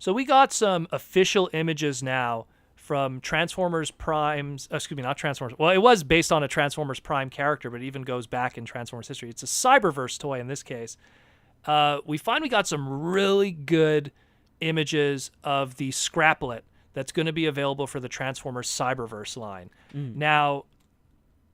So we got some official images now from Transformers Prime's, not Transformers. Well, it was based on a Transformers Prime character, but it even goes back in Transformers history. It's a Cyberverse toy in this case. We finally got some really good images of the Scraplet that's going to be available for the Transformers Cyberverse line. Now,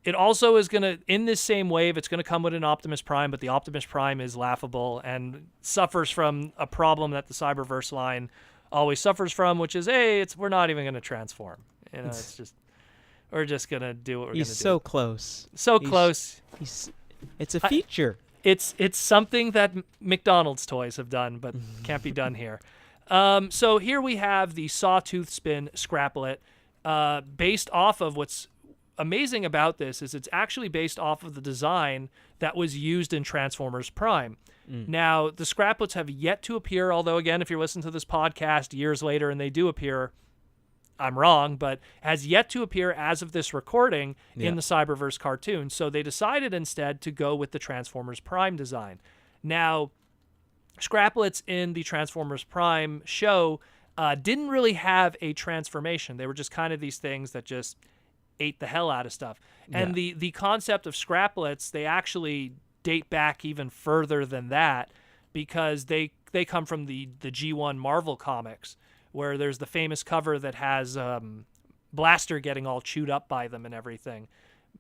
it also is going to, in this same wave, it's going to come with an Optimus Prime, but the Optimus Prime is laughable and suffers from a problem that the Cyberverse line always suffers from, which is, hey, we're not even going to transform. You know, it's just, we're just going to do what we're going to do. He's so close. So close. It's a feature. It's something that McDonald's toys have done, but can't be done here. So here we have the Sawtooth Spin Scraplet, based off of what's amazing about this is it's actually based off of the design that was used in Transformers Prime. Now, the Scraplets have yet to appear, although, again, if you're listening to this podcast years later and they do appear, I'm wrong, but has yet to appear as of this recording in the Cyberverse cartoon. So they decided instead to go with the Transformers Prime design. Now, Scraplets in the Transformers Prime show didn't really have a transformation. They were just kind of these things that just ate the hell out of stuff. And the concept of Scraplets, they actually date back even further than that because they come from the G1 Marvel comics, where there's the famous cover that has Blaster getting all chewed up by them and everything.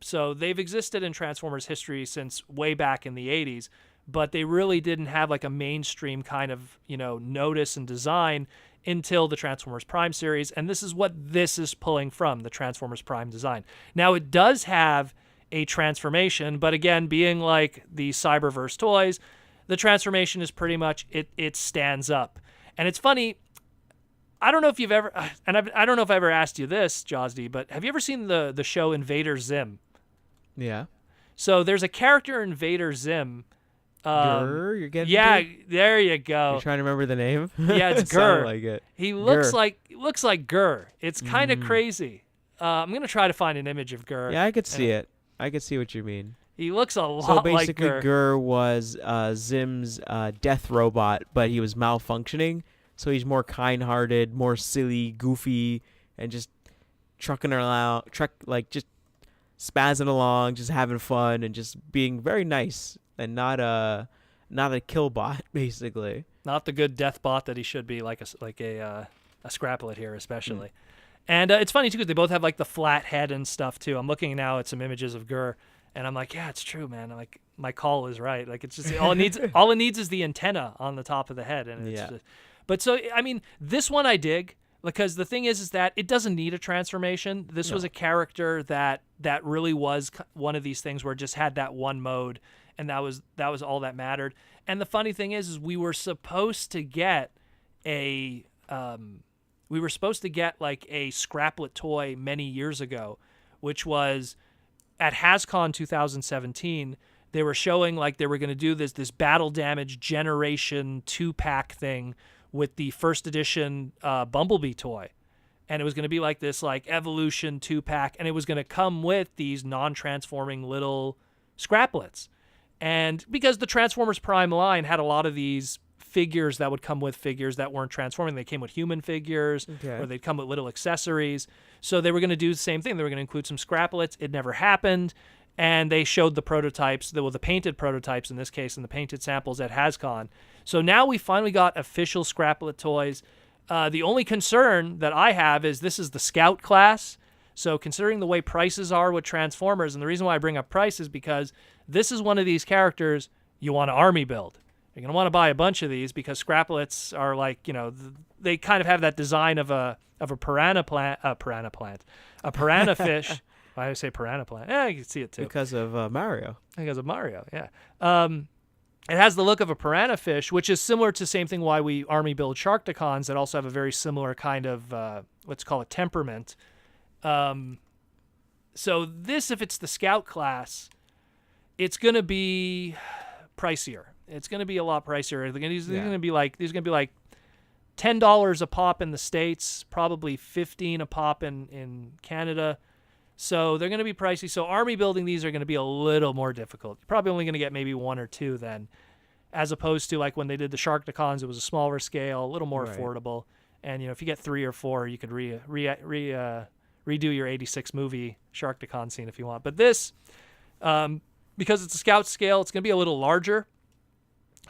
So they've existed in Transformers history since way back in the 80s, but they really didn't have like a mainstream kind of, notice and design until the Transformers Prime series, and this is what this is pulling from, the Transformers Prime design. Now, it does have a transformation, but again, being like the Cyberverse toys, the transformation is pretty much, it stands up. And it's funny, I don't know if you've ever, and I don't know if I ever asked you this, Josdy, but have you ever seen the show Invader Zim? Yeah. So there's a character in Invader Zim. You're getting there you go. You're trying to remember the name? Yeah, it's Gur. Like it. He looks like Gur. It's kind of crazy. I'm gonna try to find an image of Gur. Yeah, I could see it. I could see what you mean. He looks a lot like Gur. So like basically, Gur was Zim's death robot, but he was malfunctioning. So he's more kind-hearted, more silly, goofy, and just trucking around, just spazzing along, just having fun, and just being very nice, and not a kill bot, basically. Not the good death bot that he should be, like a Scraplet here, especially. And it's funny too because they both have like the flat head and stuff too. I'm looking now at some images of Gur, and I'm like, yeah, it's true, man. Like my call is right. Like it's just all it needs is the antenna on the top of the head, and it's just. But so I mean, this one I dig because the thing is that it doesn't need a transformation. This was a character that really was one of these things where it just had that one mode, and that was all that mattered. And the funny thing is we were supposed to get a like a Scraplet toy many years ago, which was at HasCon 2017. They were showing like they were going to do this battle damage generation 2-pack thing with the first edition Bumblebee toy. And it was going to be like this like evolution 2-pack, and it was going to come with these non-transforming little Scraplets. And because the Transformers Prime line had a lot of these figures that would come with figures that weren't transforming. They came with human figures, or they'd come with little accessories. So they were going to do the same thing. They were going to include some Scraplets. It never happened. And they showed the prototypes, the painted prototypes in this case, and the painted samples at HasCon. So now we finally got official Scraplet toys. The only concern that I have is this is the Scout class. So considering the way prices are with Transformers, and the reason why I bring up price is because this is one of these characters you want to army build. You're going to want to buy a bunch of these because Scraplets are like, they kind of have that design of a piranha fish. Why do I say piranha plant? Yeah, you can see it too. Because of Mario. Because of Mario, yeah. It has the look of a piranha fish, which is similar to the same thing why we army build Sharkticons that also have a very similar kind of, let's call it temperament. So this, if it's the Scout class, it's going to be pricier. It's going to be a lot pricier. These are going to be like $10 a pop in the States, probably $15 a pop in Canada. So they're going to be pricey. So army building these are going to be a little more difficult. You're probably only going to get maybe one or two then. as opposed to like when they did the Sharkticons, it was a smaller scale, a little more Right. affordable. And if you get 3 or 4, you could redo your 86 movie Sharkticon scene if you want. But this, because it's a scout scale, it's going to be a little larger.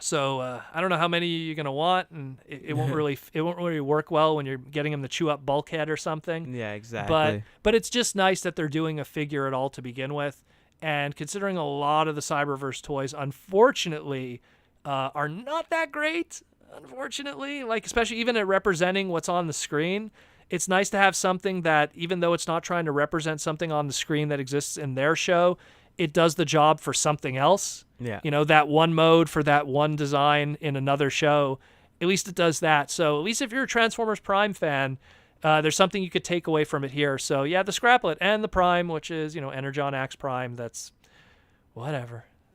So I don't know how many you're going to want, and it won't really work well when you're getting them to chew up bulkhead or something. Yeah, exactly. But it's just nice that they're doing a figure at all to begin with. And considering a lot of the Cyberverse toys, unfortunately, are not that great. Unfortunately, like especially even at representing what's on the screen, it's nice to have something that, even though it's not trying to represent something on the screen that exists in their show, it does the job for something else. Yeah. That one mode for that one design in another show, at least it does that. So at least if you're a Transformers Prime fan, there's something you could take away from it here. So yeah, the Scraplet and the Prime, which is, Energon Axe Prime, that's whatever.